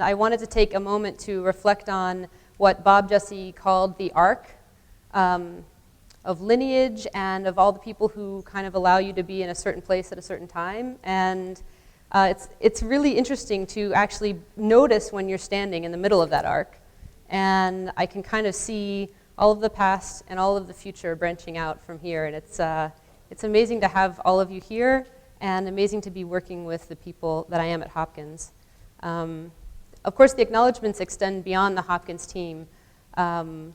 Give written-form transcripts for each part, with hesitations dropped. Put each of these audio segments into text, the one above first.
I wanted to take a moment to reflect on what Bob Jesse called the arc of lineage and of all the people who kind of allow you to be in a certain place at a certain time. And it's really interesting to actually notice when you're standing in the middle of that arc. And I can kind of see all of the past and all of the future branching out from here. And it's amazing to have all of you here and amazing to be working with the people that I am at Hopkins. Of course, the acknowledgements extend beyond the Hopkins team. When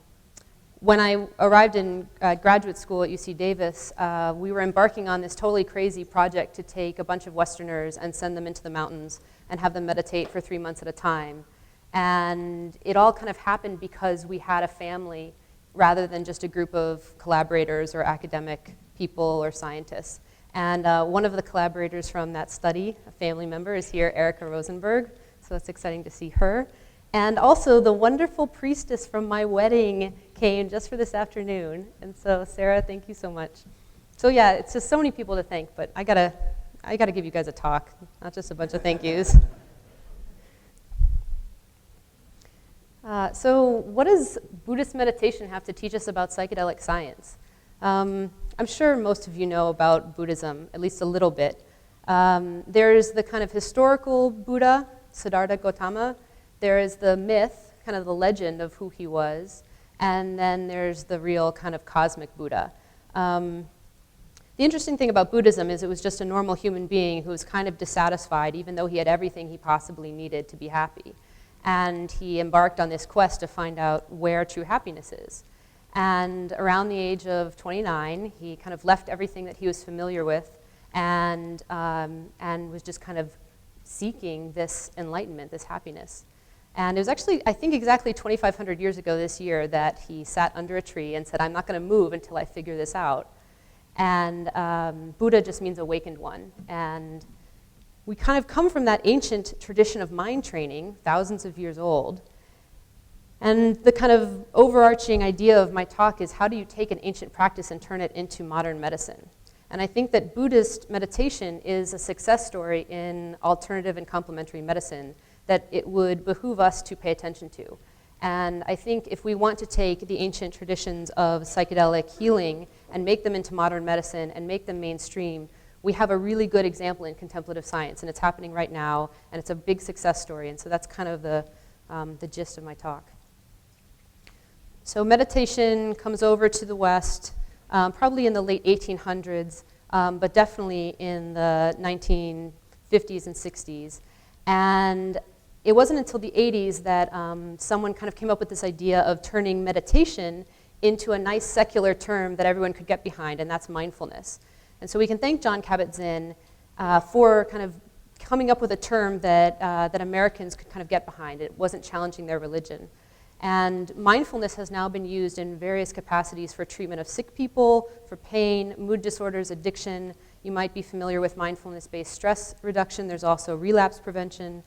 I arrived in graduate school at UC Davis, we were embarking on this totally crazy project to take a bunch of Westerners and send them into the mountains and have them meditate for 3 months at a time. And it all kind of happened because we had a family rather than just a group of collaborators or academic people or scientists. And one of the collaborators from that study, a family member, is here, Erica Rosenberg. So it's exciting to see her. And also the wonderful priestess from my wedding came just for this afternoon. And so Sarah, thank you so much. So yeah, it's just so many people to thank, but I gotta give you guys a talk, not just a bunch of thank yous. So what does Buddhist meditation have to teach us about psychedelic science? I'm sure most of you know about Buddhism, at least a little bit. There's the kind of historical Buddha, Siddhartha Gautama. There is the myth, kind of the legend of who he was, and then there's the real kind of cosmic Buddha. The interesting thing about Buddhism is it was just a normal human being who was kind of dissatisfied, even though he had everything he possibly needed to be happy. And he embarked on this quest to find out where true happiness is. And around the age of 29, he kind of left everything that he was familiar with and was just kind of seeking this enlightenment, this happiness. And it was actually, I think, exactly 2,500 years ago this year that he sat under a tree and said, I'm not going to move until I figure this out. And Buddha just means awakened one. And we kind of come from that ancient tradition of mind training, thousands of years old. And the kind of overarching idea of my talk is how do you take an ancient practice and turn it into modern medicine? And I think that Buddhist meditation is a success story in alternative and complementary medicine that it would behoove us to pay attention to. And I think if we want to take the ancient traditions of psychedelic healing and make them into modern medicine and make them mainstream, we have a really good example in contemplative science, and it's happening right now, and it's a big success story, and so that's kind of the gist of my talk. So meditation comes over to the West, probably in the late 1800s, but definitely in the 1950s and 60s. And it wasn't until the 80s that someone kind of came up with this idea of turning meditation into a nice secular term that everyone could get behind, and that's mindfulness. And so we can thank Jon Kabat-Zinn for kind of coming up with a term that Americans could kind of get behind. It wasn't challenging their religion. And mindfulness has now been used in various capacities for treatment of sick people, for pain, mood disorders, addiction. You might be familiar with mindfulness-based stress reduction. There's also relapse prevention.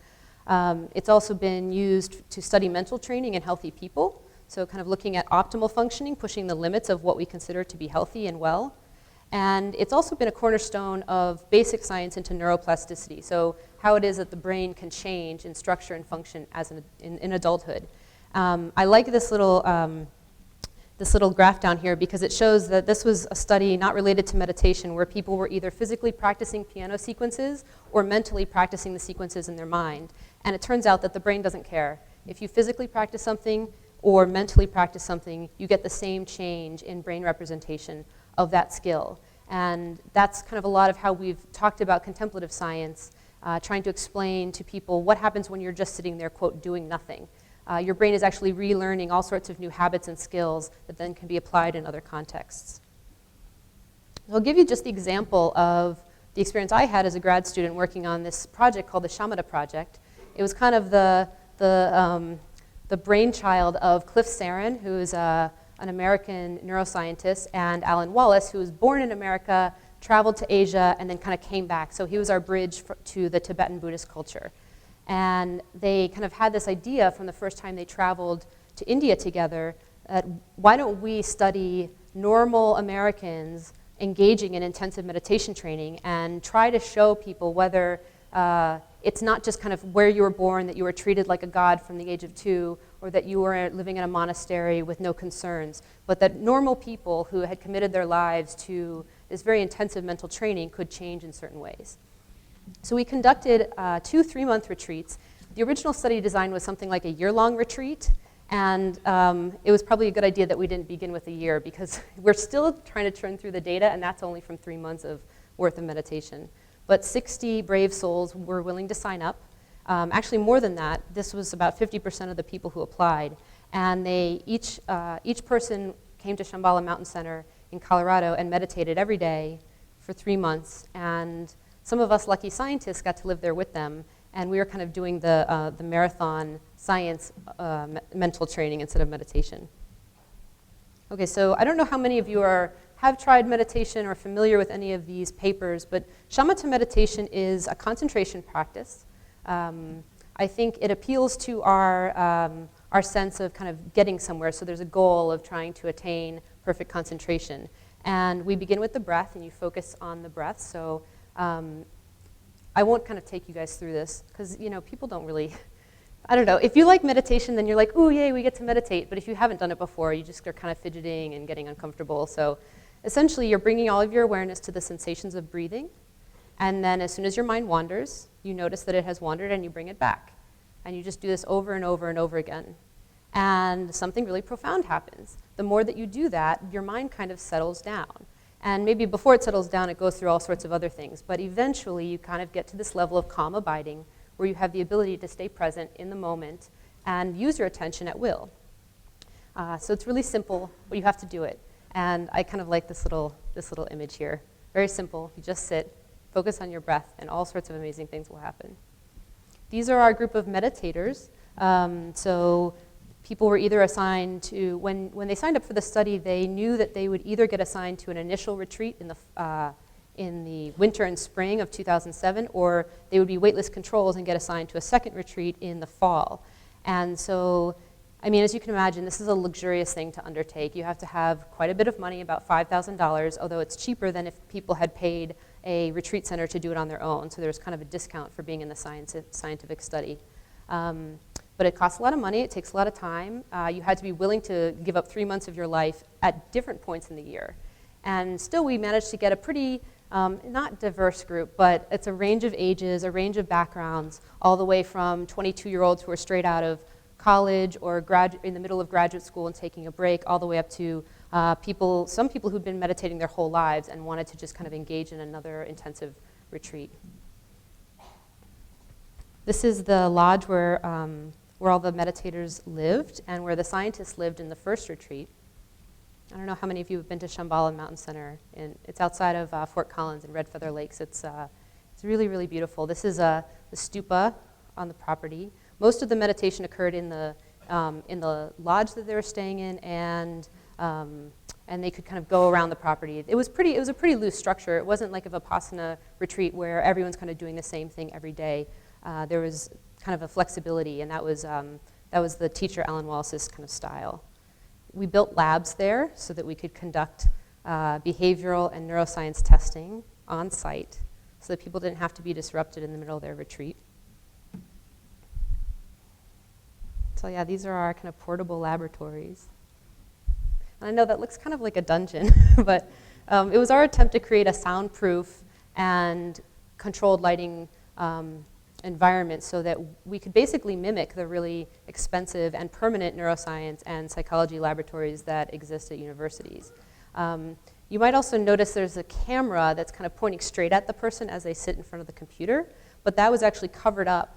It's also been used to study mental training in healthy people. So kind of looking at optimal functioning, pushing the limits of what we consider to be healthy and well. And it's also been a cornerstone of basic science into neuroplasticity. So how it is that the brain can change in structure and function as in adulthood. I like this little graph down here because it shows that this was a study not related to meditation where people were either physically practicing piano sequences or mentally practicing the sequences in their mind. And it turns out that the brain doesn't care. If you physically practice something or mentally practice something, you get the same change in brain representation of that skill. And that's kind of a lot of how we've talked about contemplative science, trying to explain to people what happens when you're just sitting there, quote, doing nothing. Your brain is actually relearning all sorts of new habits and skills that then can be applied in other contexts. I'll give you just the example of the experience I had as a grad student working on this project called the Shamatha Project. It was kind of the brainchild of Cliff Sarin, who's an American neuroscientist, and Alan Wallace, who was born in America, traveled to Asia, and then kind of came back. So he was our bridge to the Tibetan Buddhist culture. And they kind of had this idea from the first time they traveled to India together that why don't we study normal Americans engaging in intensive meditation training and try to show people whether it's not just kind of where you were born, that you were treated like a god from the age of 2, or that you were living in a monastery with no concerns, but that normal people who had committed their lives to this very intensive mental training could change in certain ways. So we conducted 2 3-month retreats. The original study design was something like a year-long retreat, and it was probably a good idea that we didn't begin with a year, because we're still trying to churn through the data, and that's only from 3 months of worth of meditation. But 60 brave souls were willing to sign up. Actually, more than that. This was about 50% of the people who applied. And they each person came to Shambhala Mountain Center in Colorado and meditated every day for 3 months. And some of us lucky scientists got to live there with them. And we were kind of doing the marathon science mental training instead of meditation. Okay, so I don't know how many of you have tried meditation or familiar with any of these papers, but shamatha meditation is a concentration practice. I think it appeals to our sense of kind of getting somewhere, so there's a goal of trying to attain perfect concentration. And we begin with the breath, and you focus on the breath. So I won't kind of take you guys through this, because people don't really, I don't know. If you like meditation, then you're like, ooh, yay, we get to meditate. But if you haven't done it before, you just are kind of fidgeting and getting uncomfortable. So essentially, you're bringing all of your awareness to the sensations of breathing. And then as soon as your mind wanders, you notice that it has wandered and you bring it back. And you just do this over and over and over again. And something really profound happens. The more that you do that, your mind kind of settles down. And maybe before it settles down, it goes through all sorts of other things. But eventually, you kind of get to this level of calm abiding, where you have the ability to stay present in the moment and use your attention at will. So it's really simple, but you have to do it. And I kind of like this little image here. Very simple. You just sit, focus on your breath, and all sorts of amazing things will happen. These are our group of meditators. So people were either assigned to, when they signed up for the study, they knew that they would either get assigned to an initial retreat in the winter and spring of 2007, or they would be waitlist controls and get assigned to a second retreat in the fall. And so, I mean, as you can imagine, this is a luxurious thing to undertake. You have to have quite a bit of money, about $5,000, although it's cheaper than if people had paid a retreat center to do it on their own. So there's kind of a discount for being in the scientific study. But it costs a lot of money. It takes a lot of time. You had to be willing to give up 3 months of your life at different points in the year. And still, we managed to get a pretty, not diverse group, but it's a range of ages, a range of backgrounds, all the way from 22-year-olds who are straight out of college or in the middle of graduate school and taking a break, all the way up to some people who'd been meditating their whole lives and wanted to just kind of engage in another intensive retreat. This is the lodge where all the meditators lived and where the scientists lived in the first retreat. I don't know how many of you have been to Shambhala Mountain Center. It's outside of Fort Collins in Red Feather Lakes. It's really, really beautiful. This is the stupa on the property. Most of the meditation occurred in the lodge that they were staying in, and they could kind of go around the property. It was a pretty loose structure. It wasn't like a Vipassana retreat where everyone's kind of doing the same thing every day. There was kind of a flexibility, and that was the teacher Alan Wallace's kind of style. We built labs there so that we could conduct behavioral and neuroscience testing on site, so that people didn't have to be disrupted in the middle of their retreat. So yeah, these are our kind of portable laboratories. And I know that looks kind of like a dungeon, but it was our attempt to create a soundproof and controlled lighting environment so that we could basically mimic the really expensive and permanent neuroscience and psychology laboratories that exist at universities. You might also notice there's a camera that's kind of pointing straight at the person as they sit in front of the computer, but that was actually covered up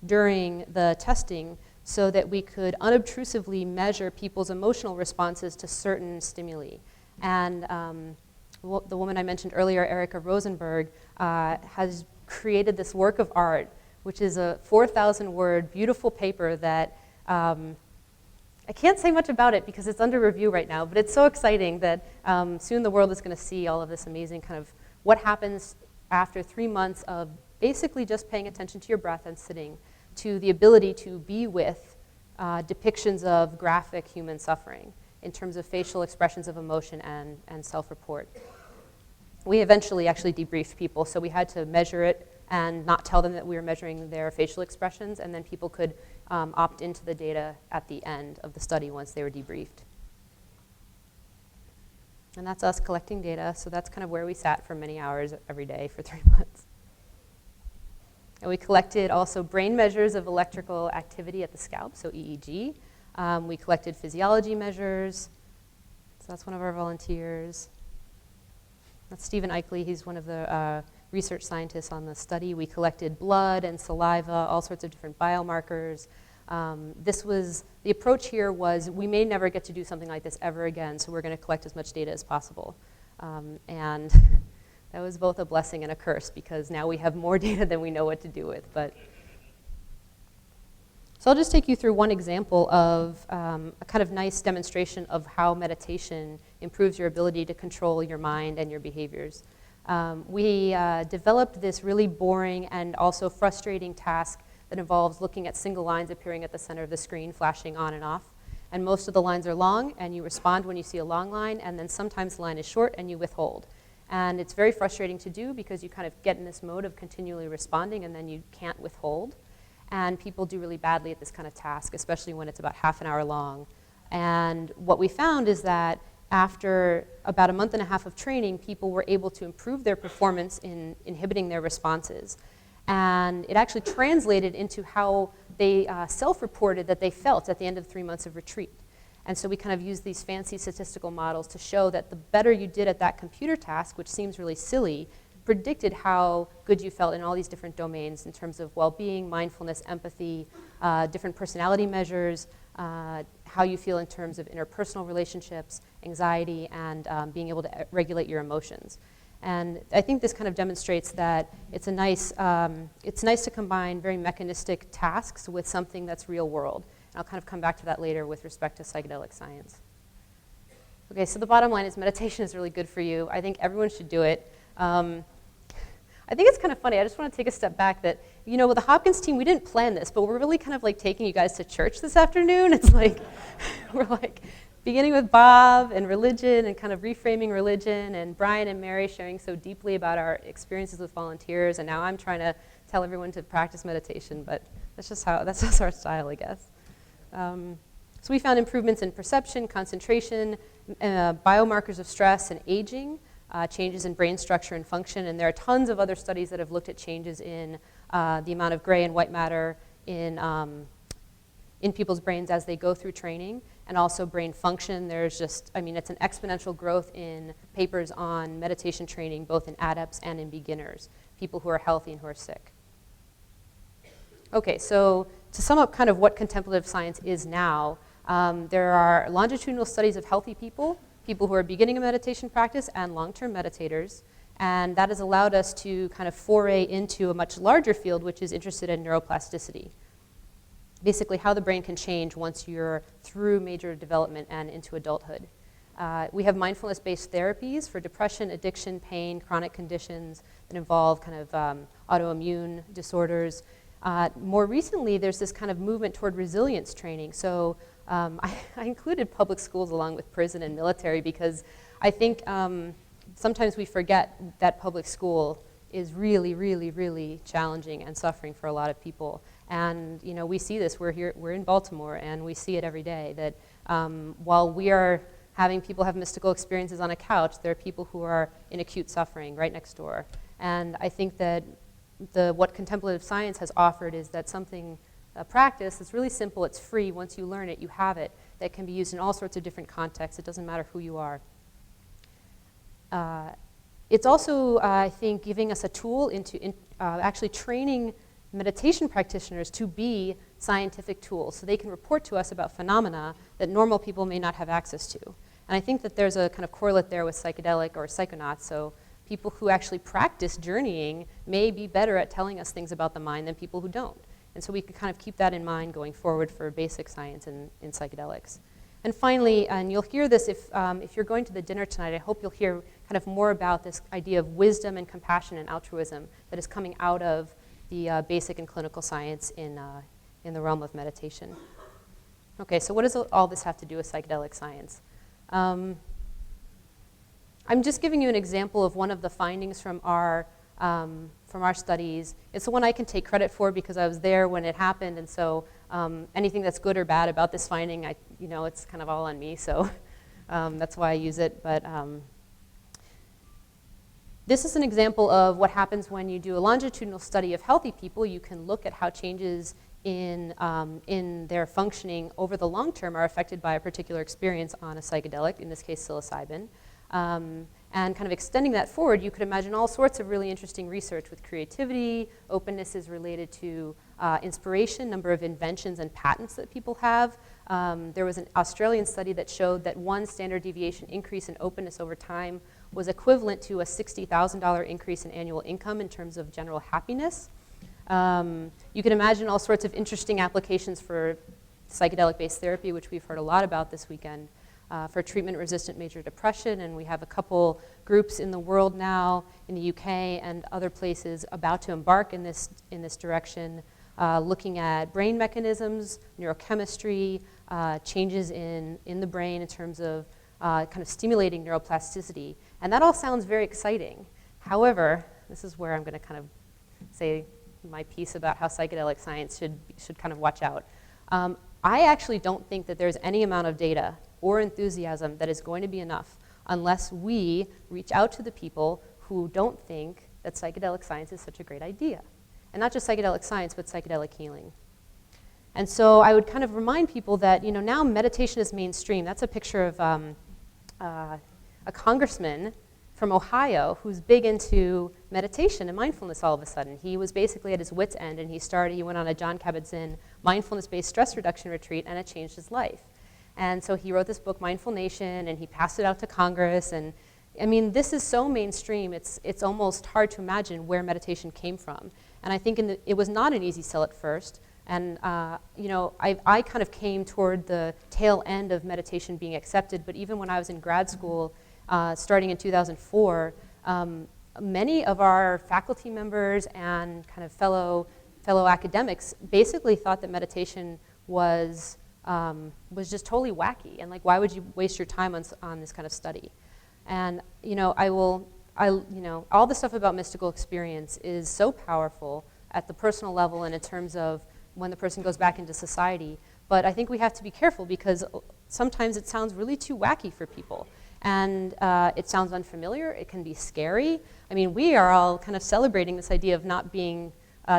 during the testing so that we could unobtrusively measure people's emotional responses to certain stimuli. And the woman I mentioned earlier, Erica Rosenberg, has created this work of art, which is a 4,000-word beautiful paper that I can't say much about it because it's under review right now, but it's so exciting that soon the world is going to see all of this amazing kind of what happens after 3 months of basically just paying attention to your breath and sitting, to the ability to be with depictions of graphic human suffering in terms of facial expressions of emotion and self-report. we eventually actually debriefed people, so we had to measure it and not tell them that we were measuring their facial expressions, and then people could opt into the data at the end of the study once they were debriefed. And that's us collecting data, so that's kind of where we sat for many hours every day for 3 months. And we collected also brain measures of electrical activity at the scalp, so EEG. We collected physiology measures, so that's one of our volunteers. That's Stephen Eichley, he's one of the research scientists on the study. We collected blood and saliva, all sorts of different biomarkers. The approach here was we may never get to do something like this ever again, so we're going to collect as much data as possible. And that was both a blessing and a curse, because now we have more data than we know what to do with. So I'll just take you through one example of a kind of nice demonstration of how meditation improves your ability to control your mind and your behaviors. We developed this really boring and also frustrating task that involves looking at single lines appearing at the center of the screen, flashing on and off. And most of the lines are long, and you respond when you see a long line, and then sometimes the line is short and you withhold. And it's very frustrating to do because you kind of get in this mode of continually responding and then you can't withhold. And people do really badly at this kind of task, especially when it's about half an hour long. And what we found is that after about a month and a half of training, people were able to improve their performance in inhibiting their responses. And it actually translated into how they self-reported that they felt at the end of 3 months of retreat. And so we kind of used these fancy statistical models to show that the better you did at that computer task, which seems really silly, predicted how good you felt in all these different domains in terms of well-being, mindfulness, empathy, different personality measures, how you feel in terms of interpersonal relationships, anxiety, and being able to regulate your emotions. And I think this kind of demonstrates that it's nice to combine very mechanistic tasks with something that's real world. And I'll kind of come back to that later with respect to psychedelic science. Okay, so the bottom line is meditation is really good for you. I think everyone should do it. I think it's kind of funny. I just want to take a step back that, you know, with the Hopkins team, we didn't plan this, but we're really kind of like taking you guys to church this afternoon. It's like, we're like beginning with Bob and religion and kind of reframing religion, and Brian and Mary sharing so deeply about our experiences with volunteers, and now I'm trying to tell everyone to practice meditation, but that's just our style, I guess. So we found improvements in perception, concentration, biomarkers of stress and aging, changes in brain structure and function, and there are tons of other studies that have looked at changes in the amount of gray and white matter in people's brains as they go through training, and also brain function. There's just, I mean, it's an exponential growth in papers on meditation training, both in adepts and in beginners, people who are healthy and who are sick. Okay, so to sum up kind of what contemplative science is now, there are longitudinal studies of healthy people who are beginning a meditation practice, and long-term meditators. And that has allowed us to kind of foray into a much larger field, which is interested in neuroplasticity. Basically, how the brain can change once you're through major development and into adulthood. We have mindfulness-based therapies for depression, addiction, pain, chronic conditions that involve kind of autoimmune disorders. More recently, there's this kind of movement toward resilience training. So I included public schools along with prison and military because I think sometimes we forget that public school is really, really, really challenging and suffering for a lot of people. And you know, we see this. We're in Baltimore, and we see it every day. That while we are having people have mystical experiences on a couch, there are people who are in acute suffering right next door. And I think that what contemplative science has offered is that a practice that's really simple, it's free. Once you learn it, you have it, that can be used in all sorts of different contexts. It doesn't matter who you are. It's also, I think, giving us a tool into actually training meditation practitioners to be scientific tools, so they can report to us about phenomena that normal people may not have access to. And I think that there's a kind of correlate there with psychedelic or psychonauts. So people who actually practice journeying may be better at telling us things about the mind than people who don't. And so we can kind of keep that in mind going forward for basic science in psychedelics. And finally, and you'll hear this if you're going to the dinner tonight, I hope you'll hear kind of more about this idea of wisdom and compassion and altruism that is coming out of the basic and clinical science in the realm of meditation. Okay, so what does all this have to do with psychedelic science? I'm just giving you an example of one of the findings from our studies. It's the one I can take credit for because I was there when it happened, and so anything that's good or bad about this finding, it's kind of all on me, so that's why I use it. But this is an example of what happens when you do a longitudinal study of healthy people. You can look at how changes in their functioning over the long term are affected by a particular experience on a psychedelic, in this case psilocybin. And kind of extending that forward, you could imagine all sorts of really interesting research with creativity. Openness is related to inspiration, number of inventions and patents that people have. There was an Australian study that showed that one standard deviation increase in openness over time was equivalent to a $60,000 increase in annual income in terms of general happiness. You can imagine all sorts of interesting applications for psychedelic-based therapy, which we've heard a lot about this weekend, for treatment-resistant major depression, and we have a couple groups in the world now, in the UK and other places, about to embark in this direction, looking at brain mechanisms, neurochemistry, changes in the brain in terms of kind of stimulating neuroplasticity. And that all sounds very exciting. However, this is where I'm going to kind of say my piece about how psychedelic science should kind of watch out. I actually don't think that there's any amount of data or enthusiasm that is going to be enough unless we reach out to the people who don't think that psychedelic science is such a great idea. And not just psychedelic science, but psychedelic healing. And so I would kind of remind people that, now meditation is mainstream. That's a picture of a congressman from Ohio who's big into meditation and mindfulness all of a sudden. He was basically at his wit's end, and he went on a Jon Kabat-Zinn mindfulness-based stress reduction retreat, and it changed his life. And so he wrote this book, Mindful Nation, and he passed it out to Congress. And I mean, this is so mainstream, it's almost hard to imagine where meditation came from. And I think it was not an easy sell at first. And I kind of came toward the tail end of meditation being accepted, but even when I was in grad school, starting in 2004, many of our faculty members and kind of fellow academics basically thought that meditation was just totally wacky, and like, why would you waste your time on this kind of study? And all the stuff about mystical experience is so powerful at the personal level and in terms of when the person goes back into society. But I think we have to be careful because sometimes it sounds really too wacky for people. And it sounds unfamiliar, it can be scary. I mean, we are all kind of celebrating this idea of not being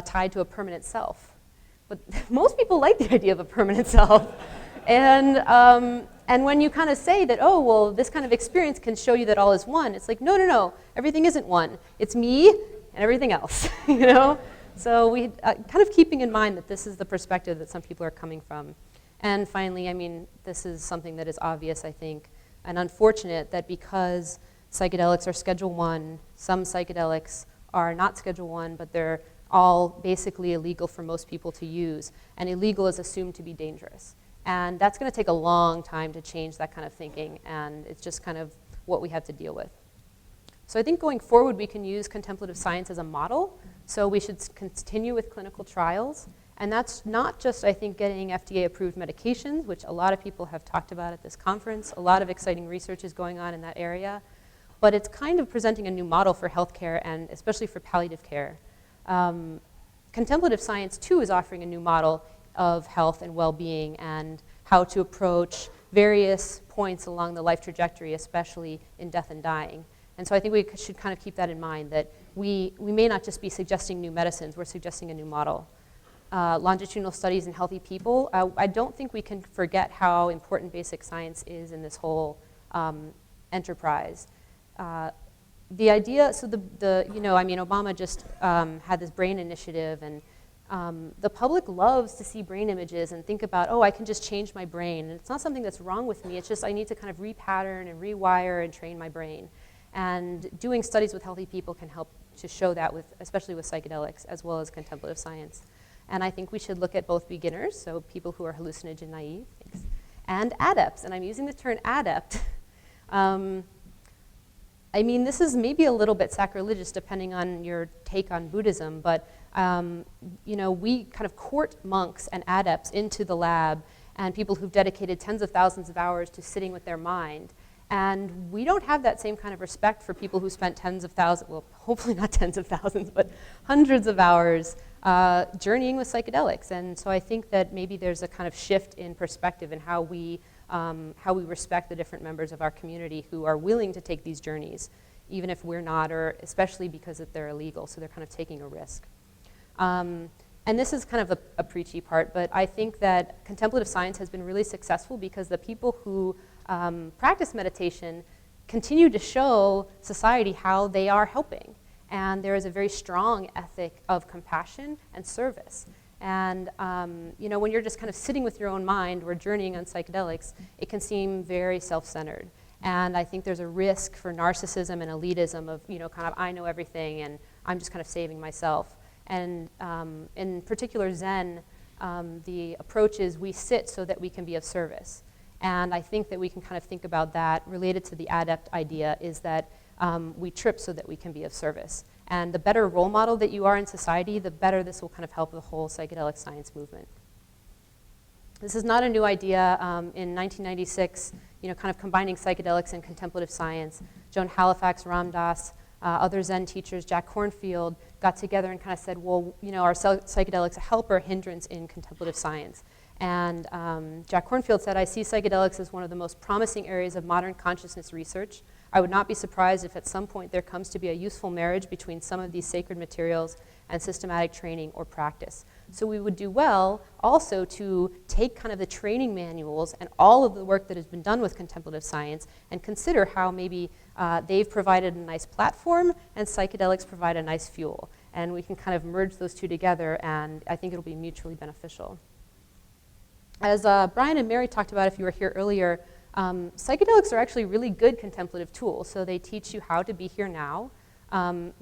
tied to a permanent self. But most people like the idea of a permanent self. And when you kind of say that, oh, well, this kind of experience can show you that all is one, it's like, no, everything isn't one. It's me and everything else, So we kind of keeping in mind that this is the perspective that some people are coming from. And finally, I mean, this is something that is obvious, I think, and unfortunate that because psychedelics are Schedule 1, some psychedelics are not Schedule 1, but they're all basically illegal for most people to use. And illegal is assumed to be dangerous. And that's going to take a long time to change that kind of thinking, and it's just kind of what we have to deal with. So I think going forward, we can use contemplative science as a model. So we should continue with clinical trials. And that's not just, I think, getting FDA-approved medications, which a lot of people have talked about at this conference. A lot of exciting research is going on in that area. But it's kind of presenting a new model for healthcare, and especially for palliative care. Contemplative science, too, is offering a new model of health and well-being and how to approach various points along the life trajectory, especially in death and dying. And so I think we should kind of keep that in mind, that we may not just be suggesting new medicines, we're suggesting a new model. Longitudinal studies in healthy people, I don't think we can forget how important basic science is in this whole enterprise. The idea, so Obama just had this brain initiative, and the public loves to see brain images and think about, oh, I can just change my brain. And it's not something that's wrong with me, it's just I need to kind of repattern and rewire and train my brain. And doing studies with healthy people can help to show that, especially with psychedelics, as well as contemplative science. And I think we should look at both beginners, so people who are hallucinogen naive, and adepts. And I'm using the term adept. I mean, this is maybe a little bit sacrilegious depending on your take on Buddhism, but we kind of court monks and adepts into the lab and people who've dedicated tens of thousands of hours to sitting with their mind. And we don't have that same kind of respect for people who spent tens of thousands, well, hopefully not tens of thousands, but hundreds of hours journeying with psychedelics. And so I think that maybe there's a kind of shift in perspective in how we respect the different members of our community who are willing to take these journeys, even if we're not, or especially because they're illegal, so they're kind of taking a risk. And this is kind of a preachy part, but I think that contemplative science has been really successful because the people who practice meditation continue to show society how they are helping. And there is a very strong ethic of compassion and service. And you know, when you're just kind of sitting with your own mind or journeying on psychedelics, it can seem very self-centered. And I think there's a risk for narcissism and elitism of, you know, kind of I know everything and I'm just kind of saving myself. And in particular Zen, the approach is we sit so that we can be of service. And I think that we can kind of think about that related to the adept idea is that we trip so that we can be of service. And the better role model that you are in society, the better this will kind of help the whole psychedelic science movement. This is not a new idea. In 1996, you know, kind of combining psychedelics and contemplative science, Joan Halifax, Ram Dass, other Zen teachers, Jack Kornfield, got together and kind of said, well, you know, are psychedelics a help or a hindrance in contemplative science? And Jack Kornfield said, I see psychedelics as one of the most promising areas of modern consciousness research. I would not be surprised if at some point there comes to be a useful marriage between some of these sacred materials and systematic training or practice. So we would do well also to take kind of the training manuals and all of the work that has been done with contemplative science and consider how maybe they've provided a nice platform and psychedelics provide a nice fuel. And we can kind of merge those two together, and I think it'll be mutually beneficial. As Brian and Mary talked about, if you were here earlier, psychedelics are actually really good contemplative tools. So they teach you how to be here now.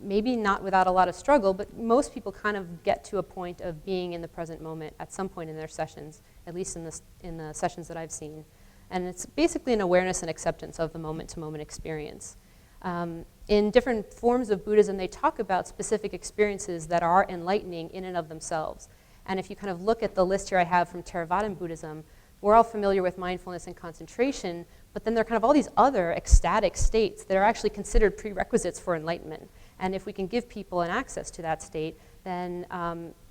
Maybe not without a lot of struggle, but most people kind of get to a point of being in the present moment at some point in their sessions, at least in the sessions that I've seen. And it's basically an awareness and acceptance of the moment-to-moment experience. In different forms of Buddhism, they talk about specific experiences that are enlightening in and of themselves. And if you kind of look at the list here I have from Theravadan Buddhism, we're all familiar with mindfulness and concentration, but then there are kind of all these other ecstatic states that are actually considered prerequisites for enlightenment. And if we can give people an access to that state, then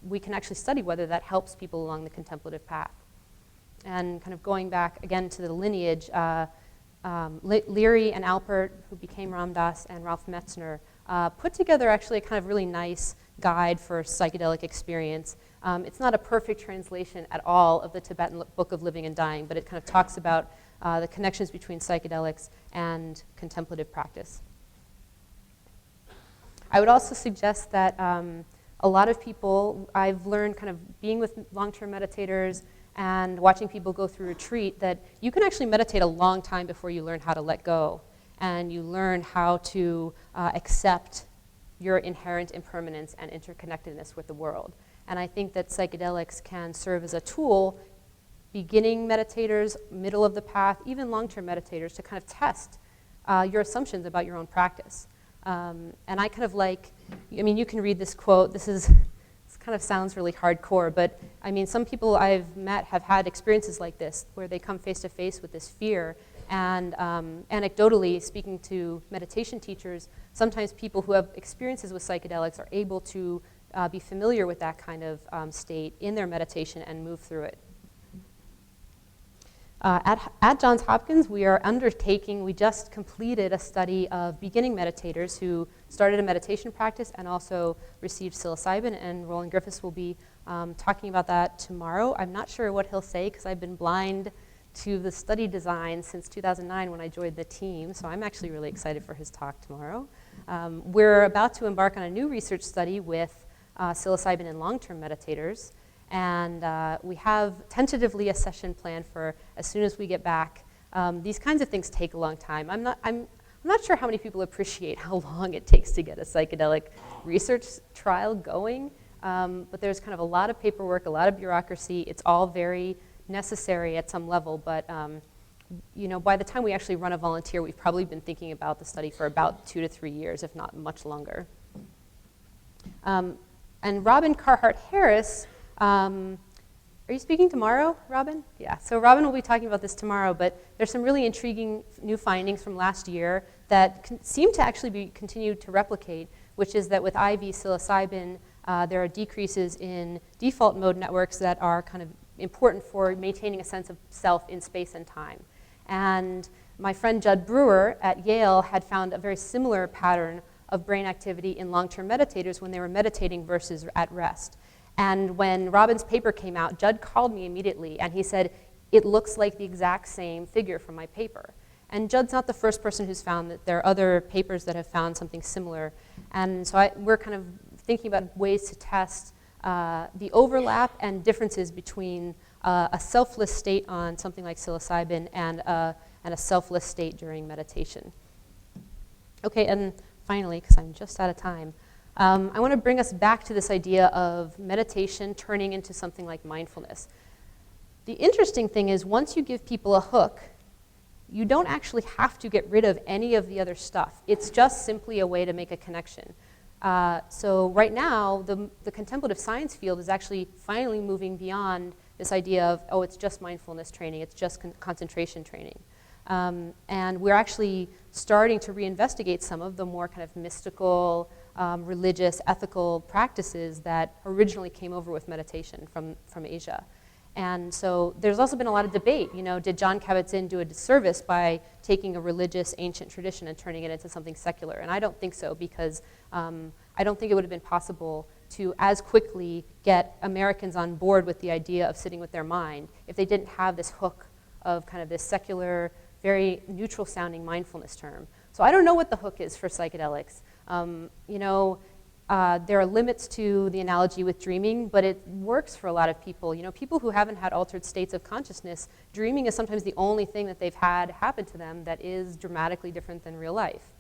we can actually study whether that helps people along the contemplative path. And kind of going back again to the lineage, Leary and Alpert, who became Ram Dass, and Ralph Metzner, put together actually a kind of really nice guide for psychedelic experience. It's not a perfect translation at all of the Tibetan Book of Living and Dying, but it kind of talks about the connections between psychedelics and contemplative practice. I would also suggest that a lot of people, I've learned kind of being with long-term meditators and watching people go through retreat, that you can actually meditate a long time before you learn how to let go. And you learn how to accept your inherent impermanence and interconnectedness with the world. And I think that psychedelics can serve as a tool, beginning meditators, middle of the path, even long-term meditators, to kind of test your assumptions about your own practice. And I kind of like, I mean, you can read this quote. This kind of sounds really hardcore, but I mean, some people I've met have had experiences like this, where they come face to face with this fear. And anecdotally, speaking to meditation teachers, sometimes people who have experiences with psychedelics are able to be familiar with that kind of state in their meditation and move through it. At Johns Hopkins, we just completed a study of beginning meditators who started a meditation practice and also received psilocybin, and Roland Griffiths will be talking about that tomorrow. I'm not sure what he'll say because I've been blind to the study design since 2009 when I joined the team, so I'm actually really excited for his talk tomorrow. We're about to embark on a new research study with psilocybin in long-term meditators, and we have tentatively a session planned for as soon as we get back. These kinds of things take a long time. I'm not sure how many people appreciate how long it takes to get a psychedelic research trial going, but there's kind of a lot of paperwork, a lot of bureaucracy. It's all very necessary at some level, but you know, by the time we actually run a volunteer, we've probably been thinking about the study for about 2 to 3 years, if not much longer. And Robin Carhart Harris Are you speaking tomorrow, Robin? Yeah, so Robin will be talking about this tomorrow, but there's some really intriguing new findings from last year that seem to actually be continued to replicate, which is that with IV psilocybin, there are decreases in default mode networks that are kind of important for maintaining a sense of self in space and time. And my friend Judd Brewer at Yale had found a very similar pattern of brain activity in long-term meditators when they were meditating versus at rest. And when Robin's paper came out, Judd called me immediately, and he said, it looks like the exact same figure from my paper. And Judd's not the first person who's found that. There are other papers that have found something similar. And so we're kind of thinking about ways to test the overlap and differences between a selfless state on something like psilocybin and a selfless state during meditation. Okay, and finally, because I'm just out of time, I want to bring us back to this idea of meditation turning into something like mindfulness. The interesting thing is once you give people a hook, you don't actually have to get rid of any of the other stuff. It's just simply a way to make a connection. So right now, the contemplative science field is actually finally moving beyond this idea of, oh, it's just mindfulness training, it's just concentration training. And we're actually starting to reinvestigate some of the more kind of mystical, religious, ethical practices that originally came over with meditation from Asia. And so there's also been a lot of debate. You know, did Jon Kabat-Zinn do a disservice by taking a religious ancient tradition and turning it into something secular? And I don't think so, because I don't think it would have been possible to as quickly get Americans on board with the idea of sitting with their mind if they didn't have this hook of kind of this secular, very neutral sounding mindfulness term. So I don't know what the hook is for psychedelics. You know, there are limits to the analogy with dreaming, but it works for a lot of people. You know, people who haven't had altered states of consciousness, dreaming is sometimes the only thing that they've had happen to them that is dramatically different than real life.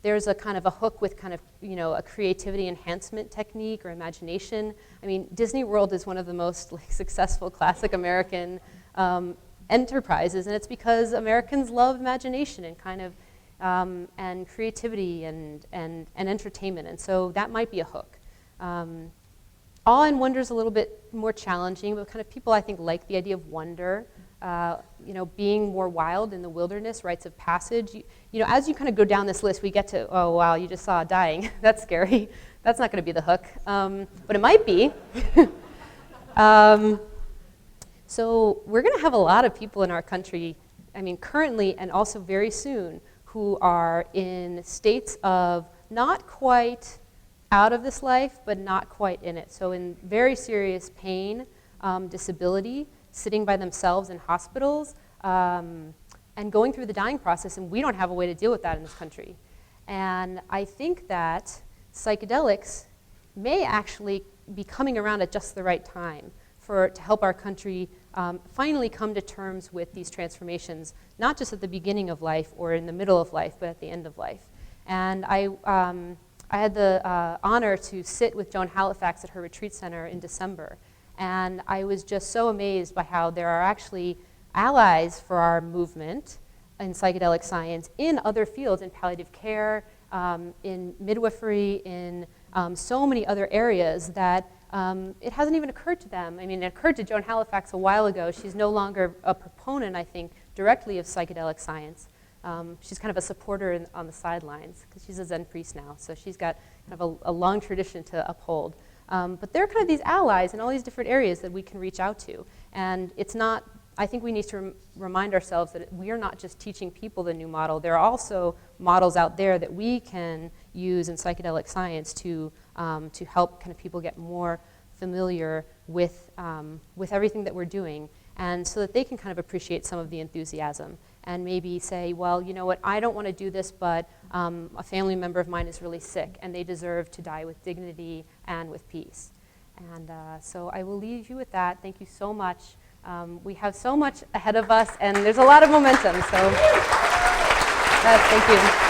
There's a kind of a hook with kind of, you know, a creativity enhancement technique or imagination. I mean, Disney World is one of the most successful classic American enterprises, and it's because Americans love imagination and kind of and creativity and entertainment, and so that might be a hook. Awe and wonder is a little bit more challenging, but kind of people I think like the idea of wonder. You know, being more wild in the wilderness, rites of passage. You know, as you kind of go down this list, we get to, oh wow, you just saw dying. That's scary. That's not going to be the hook, but it might be. So we're going to have a lot of people in our country, I mean, currently and also very soon, who are in states of not quite out of this life, but not quite in it. So in very serious pain, disability, sitting by themselves in hospitals, and going through the dying process, and we don't have a way to deal with that in this country. And I think that psychedelics may actually be coming around at just the right time to help our country finally come to terms with these transformations, not just at the beginning of life or in the middle of life, but at the end of life. And I had the honor to sit with Joan Halifax at her retreat center in December. And I was just so amazed by how there are actually allies for our movement in psychedelic science in other fields, in palliative care, in midwifery, in so many other areas that it hasn't even occurred to them. I mean, it occurred to Joan Halifax a while ago. She's no longer a proponent, I think, directly of psychedelic science. She's kind of a supporter on the sidelines, because she's a Zen priest now, so she's got kind of a long tradition to uphold. But there are kind of these allies in all these different areas that we can reach out to. And it's not, I think we need to remind ourselves that we are not just teaching people the new model. There are also models out there that we can use in psychedelic science to help kind of people get more familiar with everything that we're doing, and so that they can kind of appreciate some of the enthusiasm and maybe say, well, you know what, I don't want to do this, but a family member of mine is really sick and they deserve to die with dignity and with peace. And so I will leave you with that. Thank you so much. We have so much ahead of us, and there's a lot of momentum, so thank you.